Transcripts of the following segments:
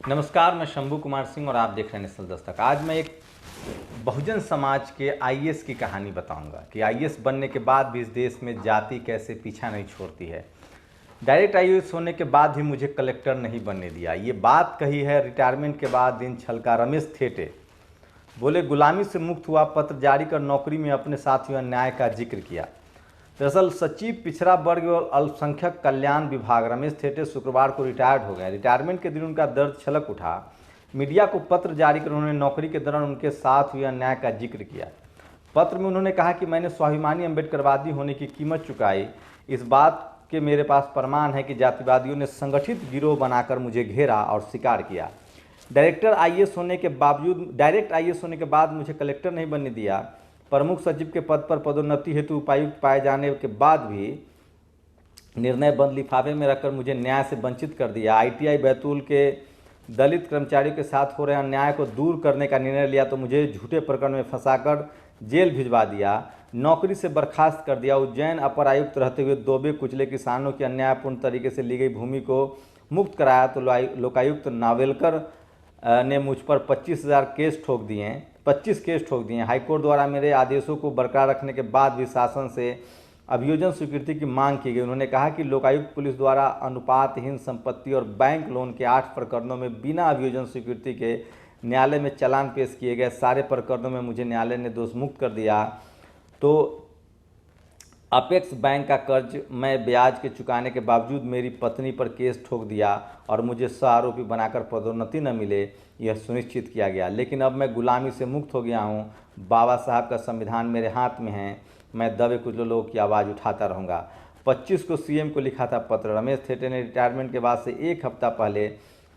नमस्कार, मैं शंभू कुमार सिंह और आप देख रहे हैं नेशनल दस्तक। आज मैं एक बहुजन समाज के आईएएस की कहानी बताऊंगा कि आईएएस बनने के बाद भी इस देश में जाति कैसे पीछा नहीं छोड़ती है। डायरेक्ट आईएएस होने के बाद भी मुझे कलेक्टर नहीं बनने दिया। ये बात कही है रिटायरमेंट के बाद दिन छलका रमेश थेटे। बोले गुलामी से मुक्त हुआ, पत्र जारी कर नौकरी में अपने साथ हुए अन्याय का जिक्र किया। दरअसल सचिव पिछड़ा वर्ग और अल्पसंख्यक कल्याण विभाग रमेश थेटे शुक्रवार को रिटायर्ड हो गए। रिटायरमेंट के दिन उनका दर्द छलक उठा। मीडिया को पत्र जारी कर उन्होंने नौकरी के दौरान उनके साथ हुए अन्याय का जिक्र किया। पत्र में उन्होंने कहा कि मैंने स्वाभिमानी अम्बेडकरवादी होने की कीमत चुकाई। इस बात के मेरे पास प्रमाण है कि जातिवादियों ने संगठित गिरोह बनाकर मुझे घेरा और शिकार किया। डायरेक्ट आईएएस होने के बाद मुझे कलेक्टर नहीं बनने दिया। प्रमुख सचिव के पद पर पदोन्नति हेतु उपायुक्त पाए जाने के बाद भी निर्णय बंद लिफाफे में रखकर मुझे न्याय से वंचित कर दिया। आईटीआई बैतूल के दलित कर्मचारियों के साथ हो रहे अन्याय को दूर करने का निर्णय लिया तो मुझे झूठे प्रकरण में फंसाकर जेल भिजवा दिया, नौकरी से बर्खास्त कर दिया। उज्जैन अपर आयुक्त रहते हुए दोबे कुचले किसानों की अन्यायपूर्ण तरीके से ली गई भूमि को मुक्त कराया तो लोकायुक्त नावेलकर ने मुझ पर 25 केस ठोक दिए। हाईकोर्ट द्वारा मेरे आदेशों को बरकरार रखने के बाद भी शासन से अभियोजन स्वीकृति की मांग की गई। उन्होंने कहा कि लोकायुक्त पुलिस द्वारा अनुपातहीन संपत्ति और बैंक लोन के 8 प्रकरणों में बिना अभियोजन स्वीकृति के न्यायालय में चालान पेश किए गए। सारे प्रकरणों में मुझे न्यायालय ने दोष मुक्त कर दिया। तो अपेक्स बैंक का कर्ज मैं ब्याज के चुकाने के बावजूद मेरी पत्नी पर केस ठोक दिया और मुझे सह आरोपी बनाकर पदोन्नति न मिले, यह सुनिश्चित किया गया। लेकिन अब मैं गुलामी से मुक्त हो गया हूँ। बाबा साहब का संविधान मेरे हाथ में है। मैं दबे कुचले लोगों की आवाज़ उठाता रहूँगा। 25 को सीएम को लिखा था पत्र। रमेश थेटे ने रिटायरमेंट के बाद से एक हफ्ता पहले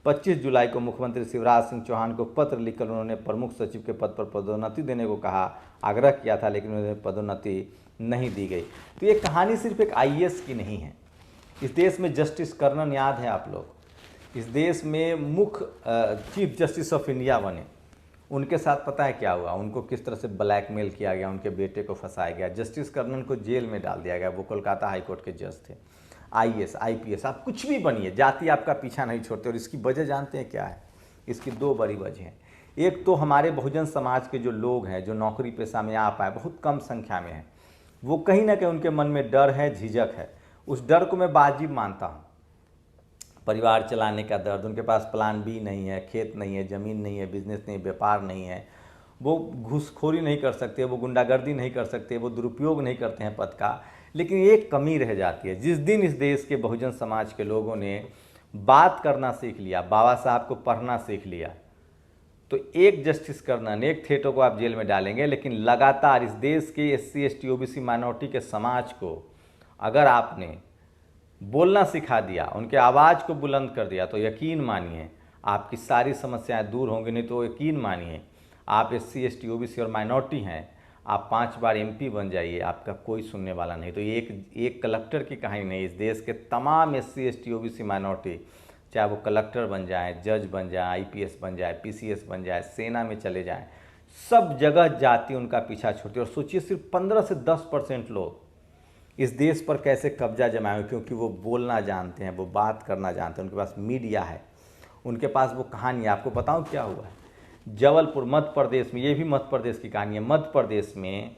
25 जुलाई को मुख्यमंत्री शिवराज सिंह चौहान को पत्र लिखकर उन्होंने प्रमुख सचिव के पद पर पदोन्नति देने को कहा, आग्रह किया था, लेकिन उन्हें पदोन्नति नहीं दी गई। तो ये कहानी सिर्फ एक आईएएस की नहीं है। इस देश में जस्टिस कर्नन याद है आप लोग, इस देश में मुख्य चीफ जस्टिस ऑफ इंडिया बने। उनके साथ पता है क्या हुआ, उनको किस तरह से ब्लैकमेल किया गया, उनके बेटे को फंसाया गया, जस्टिस कर्नन को जेल में डाल दिया गया। वो कोलकाता हाईकोर्ट के जज थे। आईएएस आईपीएस आप कुछ भी बनिए, जाति आपका पीछा नहीं छोड़ते। और इसकी वजह जानते हैं क्या है? इसकी दो बड़ी वजह हैं। एक तो हमारे बहुजन समाज के जो लोग हैं, जो नौकरी पेशा में आ पाए, बहुत कम संख्या में है, वो कहीं ना कहीं उनके मन में डर है, झिझक है। उस डर को मैं वाजिब मानता हूँ। परिवार चलाने का दर्द, उनके पास प्लान बी नहीं है, खेत नहीं है, ज़मीन नहीं है, बिजनेस नहीं, व्यापार नहीं है, वो घूसखोरी नहीं कर सकते, वो गुंडागर्दी नहीं कर सकते, वो दुरुपयोग नहीं करते हैं पद का। लेकिन एक कमी रह जाती है। जिस दिन इस देश के बहुजन समाज के लोगों ने बात करना सीख लिया, बाबा साहब को पढ़ना सीख लिया, तो एक जस्टिस कर्नन, एक थेटो को आप जेल में डालेंगे, लेकिन लगातार इस देश के एससी एसटी ओबीसी माइनॉरिटी के समाज को अगर आपने बोलना सिखा दिया, उनके आवाज़ को बुलंद कर दिया, तो यकीन मानिए आपकी सारी समस्याएं दूर होंगी। नहीं तो यकीन मानिए आप एससी एसटी ओबीसी और माइनॉरिटी हैं, आप 5 बार एमपी बन जाइए, आपका कोई सुनने वाला नहीं। तो ये एक कलेक्टर की कहानी नहीं, इस देश के तमाम एससी एसटी ओबीसी माइनॉरिटी, चाहे वो कलेक्टर बन जाए, जज बन जाए, आईपीएस बन जाए, पीसीएस बन जाए, सेना में चले जाएं, सब जगह जाति उनका पीछा छोड़ती है। और सोचिए सिर्फ 15 से 10% लोग इस देश पर कैसे कब्जा जमाए, क्योंकि वो बोलना जानते हैं, वो बात करना जानते हैं, उनके पास मीडिया है, उनके पास वो कहानी है। आपको बताऊँ क्या हुआ है जबलपुर मध्य प्रदेश में, ये भी मध्य प्रदेश की कहानी है। मध्य प्रदेश में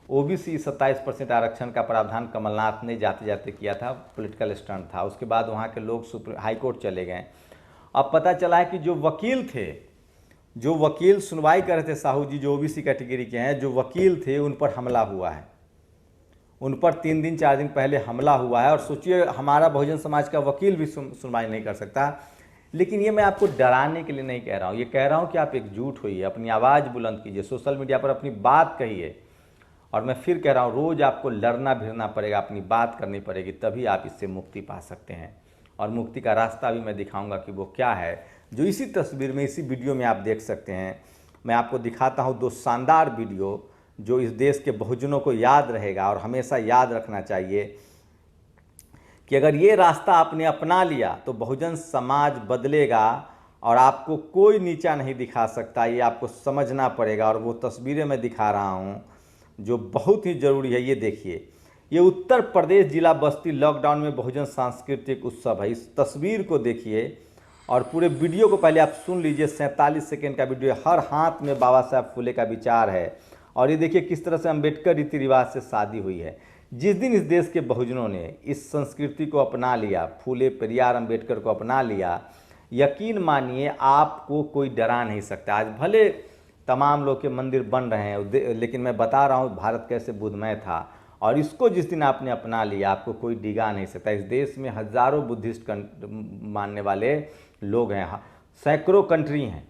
ओबीसी 27% आरक्षण का प्रावधान कमलनाथ ने जाते जाते किया था, पॉलिटिकल स्टंट था। उसके बाद वहाँ के लोग हाईकोर्ट चले गए। अब पता चला है कि जो वकील थे, जो वकील सुनवाई कर रहे थे, साहू जी जो ओबीसी कैटेगरी के हैं, जो वकील थे, उन पर हमला हुआ है। उन पर 3 दिन 4 दिन पहले हमला हुआ है। और सोचिए हमारा बहुजन समाज का वकील भी सुनवाई नहीं कर सकता। लेकिन ये मैं आपको डराने के लिए नहीं कह रहा हूँ, ये कह रहा हूँ कि आप एकजुट होइए, अपनी आवाज़ बुलंद कीजिए, सोशल मीडिया पर अपनी बात कहिए। और मैं फिर कह रहा हूँ, रोज़ आपको लड़ना भिड़ना पड़ेगा, अपनी बात करनी पड़ेगी, तभी आप इससे मुक्ति पा सकते हैं। और मुक्ति का रास्ता भी मैं दिखाऊंगा कि वो क्या है, जो इसी तस्वीर में, इसी वीडियो में आप देख सकते हैं। मैं आपको दिखाता हूँ 2 शानदार वीडियो जो इस देश के बहुजनों को याद रहेगा। और हमेशा याद रखना चाहिए कि अगर ये रास्ता आपने अपना लिया तो बहुजन समाज बदलेगा और आपको कोई नीचा नहीं दिखा सकता। ये आपको समझना पड़ेगा। और वो तस्वीरें मैं दिखा रहा हूँ जो बहुत ही ज़रूरी है। ये देखिए, ये उत्तर प्रदेश जिला बस्ती लॉकडाउन में बहुजन सांस्कृतिक उत्सव है। इस तस्वीर को देखिए और पूरे वीडियो को पहले आप सुन लीजिए, 47 सेकेंड का वीडियो। हर हाथ में बाबा साहब फुले का विचार है। और ये देखिए किस तरह से अम्बेडकर रीति रिवाज से शादी हुई है। जिस दिन इस देश के बहुजनों ने इस संस्कृति को अपना लिया, फूले पेरियार अम्बेडकर को अपना लिया, यकीन मानिए आपको कोई डरा नहीं सकता। आज भले तमाम लोग के मंदिर बन रहे हैं, लेकिन मैं बता रहा हूँ भारत कैसे बुद्धमय था, और इसको जिस दिन आपने अपना लिया आपको कोई डिगा नहीं सकता। इस देश में हज़ारों बुद्धिस्ट मानने वाले लोग हैं, सैकड़ों कंट्री हैं,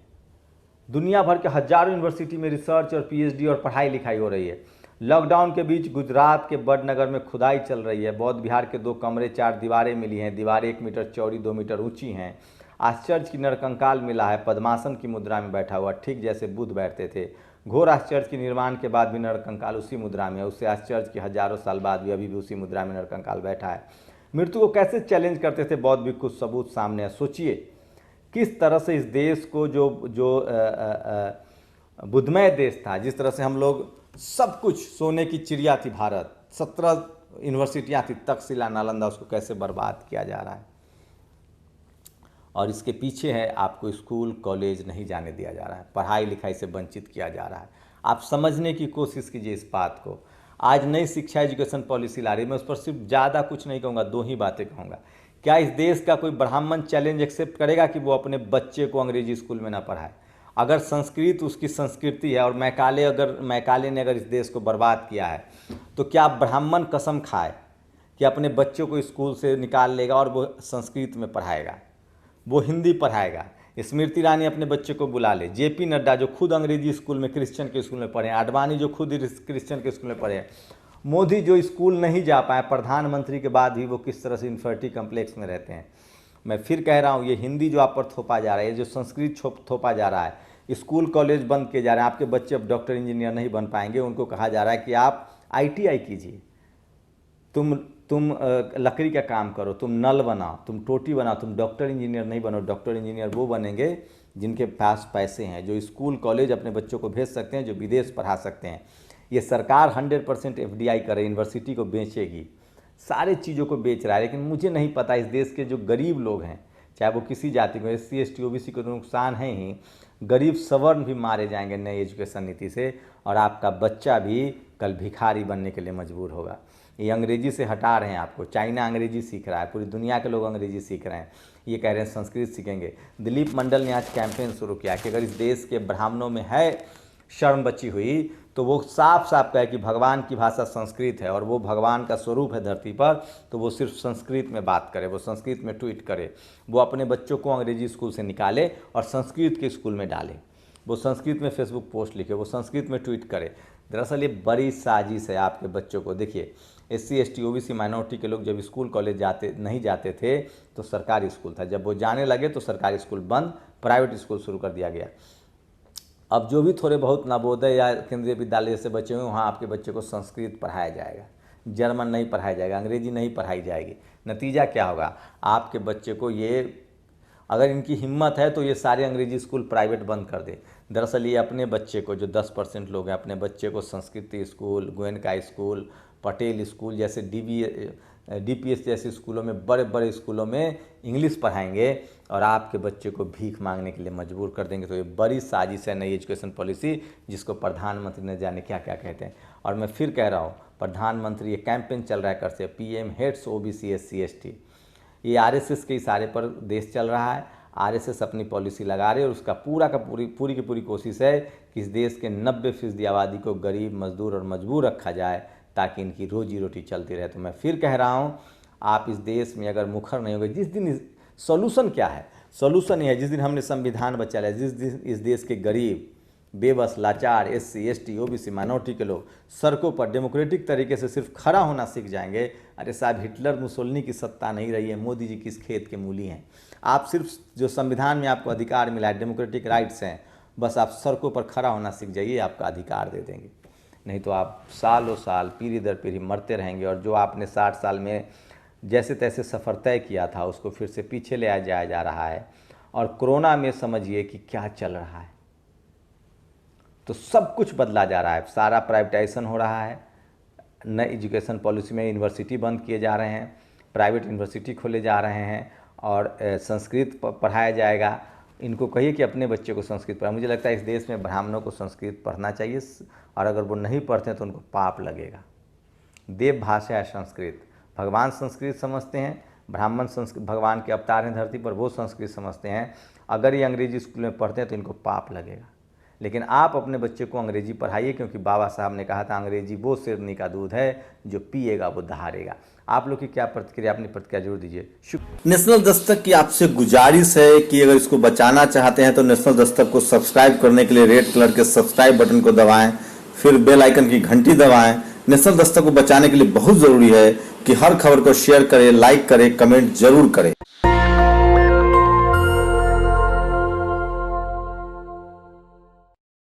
दुनिया भर के हज़ारों यूनिवर्सिटी में रिसर्च और पीएचडी और पढ़ाई लिखाई हो रही है। लॉकडाउन के बीच गुजरात के बड़नगर में खुदाई चल रही है। बौद्ध विहार के 2 कमरे 4 दीवारें मिली हैं। दीवारें 1 मीटर चौड़ी 2 मीटर ऊंची हैं। आश्चर्य की नरकंकाल मिला है, पद्मासन की मुद्रा में बैठा हुआ, ठीक जैसे बुद्ध बैठते थे। घोर आश्चर्य के निर्माण के बाद भी नरकंकाल उसी मुद्रा में है। उससे आश्चर्य की हजारों साल बाद भी अभी भी उसी मुद्रा में नरकंकाल बैठा है। मृत्यु को कैसे चैलेंज करते थे बौद्ध भिक्षु, सबूत सामने है। सोचिए किस तरह से इस देश को जो बुद्धमय देश था, जिस तरह से हम लोग सब कुछ सोने की चिड़िया थी भारत, 17 यूनिवर्सिटियाँ थी, तक्षशिला नालंदा, उसको कैसे बर्बाद किया जा रहा है। और इसके पीछे है आपको स्कूल कॉलेज नहीं जाने दिया जा रहा है, पढ़ाई लिखाई से वंचित किया जा रहा है। आप समझने की कोशिश कीजिए इस बात को। आज नई शिक्षा एजुकेशन पॉलिसी ला रही है, मैं उस पर सिर्फ ज़्यादा कुछ नहीं कहूँगा, 2 ही बातें कहूँगा। क्या इस देश का कोई ब्राह्मण चैलेंज एक्सेप्ट करेगा कि वो अपने बच्चे को अंग्रेजी स्कूल में ना पढ़ाए? अगर संस्कृत उसकी संस्कृति है और मैकाले ने अगर इस देश को बर्बाद किया है, तो क्या ब्राह्मण कसम खाए कि अपने बच्चों को स्कूल से निकाल लेगा और वो संस्कृत में पढ़ाएगा, वो हिंदी पढ़ाएगा? स्मृति ईरानी अपने बच्चे को बुला ले, जेपी नड्डा जो खुद अंग्रेजी स्कूल में क्रिश्चियन के स्कूल में पढ़े, आडवाणी जो खुद क्रिश्चियन के स्कूल में पढ़े, मोदी जो स्कूल नहीं जा पाए प्रधानमंत्री के बाद भी वो किस तरह से इन्फर्टी कम्प्लेक्स में रहते हैं। मैं फिर कह रहा हूँ, ये हिंदी जो आप पर थोपा जा रहा है, ये जो संस्कृत थोपा जा रहा है, स्कूल कॉलेज बंद किए जा रहे हैं, आपके बच्चे अब डॉक्टर इंजीनियर नहीं बन पाएंगे। उनको कहा जा रहा है कि आप ITI कीजिए, तुम लकड़ी का काम करो, तुम नल बनाओ, तुम टोटी बनाओ, तुम डॉक्टर इंजीनियर नहीं बनो। डॉक्टर इंजीनियर वो बनेंगे जिनके पास पैसे हैं, जो स्कूल कॉलेज अपने बच्चों को भेज सकते हैं, जो विदेश पढ़ा सकते हैं। ये सरकार 100% FDI करे, यूनिवर्सिटी को बेचेगी, सारे चीज़ों को बेच रहा है। लेकिन मुझे नहीं पता इस देश के जो गरीब लोग हैं, चाहे वो किसी जाति को, SC ST OBC को तो नुकसान है ही, गरीब सवर्ण भी मारे जाएंगे नई एजुकेशन नीति से, और आपका बच्चा भी कल भिखारी बनने के लिए मजबूर होगा। ये अंग्रेजी से हटा रहे हैं आपको, चाइना अंग्रेजी सीख रहा है, पूरी दुनिया के लोग अंग्रेजी सीख रहे हैं, ये कह रहे हैं संस्कृत सीखेंगे। दिलीप मंडल ने आज कैंपेन शुरू किया कि अगर इस देश के ब्राह्मणों में है शर्म बची हुई तो वो साफ साफ कहे कि भगवान की भाषा संस्कृत है और वो भगवान का स्वरूप है धरती पर, तो वो सिर्फ संस्कृत में बात करे, वो संस्कृत में ट्वीट करे, वो अपने बच्चों को अंग्रेजी स्कूल से निकाले और संस्कृत के स्कूल में डाले, वो संस्कृत में फेसबुक पोस्ट लिखे, वो संस्कृत में ट्वीट करे। दरअसल ये बड़ी साजिश है आपके बच्चों को। देखिए SC ST OBC माइनॉरिटी के लोग जब स्कूल कॉलेज नहीं जाते थे तो सरकारी स्कूल था, जब वो जाने लगे तो सरकारी स्कूल बंद, प्राइवेट स्कूल शुरू कर दिया गया। अब जो भी थोड़े बहुत नवोदय या केंद्रीय विद्यालय जैसे बच्चे हुए, वहाँ आपके बच्चे को संस्कृत पढ़ाया जाएगा, जर्मन नहीं पढ़ाया जाएगा, अंग्रेजी नहीं पढ़ाई जाएगी। नतीजा क्या होगा? आपके बच्चे को ये, अगर इनकी हिम्मत है तो ये सारे अंग्रेजी स्कूल प्राइवेट बंद कर दे। दरअसल ये अपने बच्चे को, जो 10% लोग हैं, अपने बच्चे को संस्कृति school, Goenka school, Patel school जैसे DPS जैसे स्कूलों में, बड़े बड़े स्कूलों में इंग्लिश पढ़ाएंगे और आपके बच्चे को भीख मांगने के लिए मजबूर कर देंगे। तो ये बड़ी साजिश है नई एजुकेशन पॉलिसी, जिसको प्रधानमंत्री ने जाने क्या क्या कहते हैं। और मैं फिर कह रहा हूँ, प्रधानमंत्री ये कैंपेन चल रहा है कर से PM hates OBC SC ST, ये RSS के इशारे पर देश चल रहा है। RSS अपनी पॉलिसी लगा रहे और उसका पूरी की पूरी कोशिश है कि इस देश के 90% आबादी को गरीब, मजदूर और मजबूर रखा जाए ताकि इनकी रोजी रोटी चलती रहे। तो मैं फिर कह रहा हूँ, आप इस देश में अगर मुखर नहीं होंगे, जिस दिन सॉल्यूशन क्या है? सॉल्यूशन ये है जिस दिन हमने संविधान बचा लिया, जिस दिन इस देश के गरीब, बेबस, लाचार, SC ST OBC माइनॉरिटी के लोग सड़कों पर डेमोक्रेटिक तरीके से सिर्फ खड़ा होना सीख जाएंगे। अरे साहब, हिटलर मुसोलिनी की सत्ता नहीं रही है, मोदी जी किस खेत के मूली हैं। आप सिर्फ जो संविधान में आपको अधिकार मिला है, डेमोक्रेटिक राइट्स हैं, बस आप सड़कों पर खड़ा होना सीख जाइए, आपका अधिकार दे देंगे। नहीं तो आप सालों साल, पीढ़ी दर पीढ़ी मरते रहेंगे और जो आपने 60 साल में जैसे तैसे सफ़र तय किया था उसको फिर से पीछे ले जाया जा रहा है। और कोरोना में समझिए कि क्या चल रहा है, तो सब कुछ बदला जा रहा है, सारा प्राइवेटाइजेशन हो रहा है, नई एजुकेशन पॉलिसी में यूनिवर्सिटी बंद किए जा रहे हैं, प्राइवेट यूनिवर्सिटी खोले जा रहे हैं और संस्कृत पढ़ाया जाएगा। इनको कहिए कि अपने बच्चे को संस्कृत पढ़ाए। मुझे लगता है इस देश में ब्राह्मणों को संस्कृत पढ़ना चाहिए, और अगर वो नहीं पढ़ते हैं तो उनको पाप लगेगा। देव भाषा है संस्कृत, भगवान संस्कृत समझते हैं, ब्राह्मण संस्कृत भगवान के अवतार हैं धरती पर, वो संस्कृत समझते हैं। अगर ये अंग्रेजी स्कूल में पढ़ते हैं तो इनको पाप लगेगा। लेकिन आप अपने बच्चे को अंग्रेजी पढ़ाइए, क्योंकि बाबा साहब ने कहा था अंग्रेजी वो शेरनी का दूध है, जो पिएगा वो दहाड़ेगा। आप लोग की क्या प्रतिक्रिया, अपनी प्रतिक्रिया जरूर दीजिए। नेशनल दस्तक की आपसे गुजारिश है कि अगर इसको बचाना चाहते हैं तो नेशनल दस्तक को सब्सक्राइब करने के लिए रेड कलर के सब्सक्राइब बटन को दबाएं, फिर बेल आइकन की घंटी दबाएं। नेशनल दस्तक को बचाने के लिए बहुत जरूरी है कि हर खबर को शेयर करें, लाइक करें, कमेंट जरूर करें।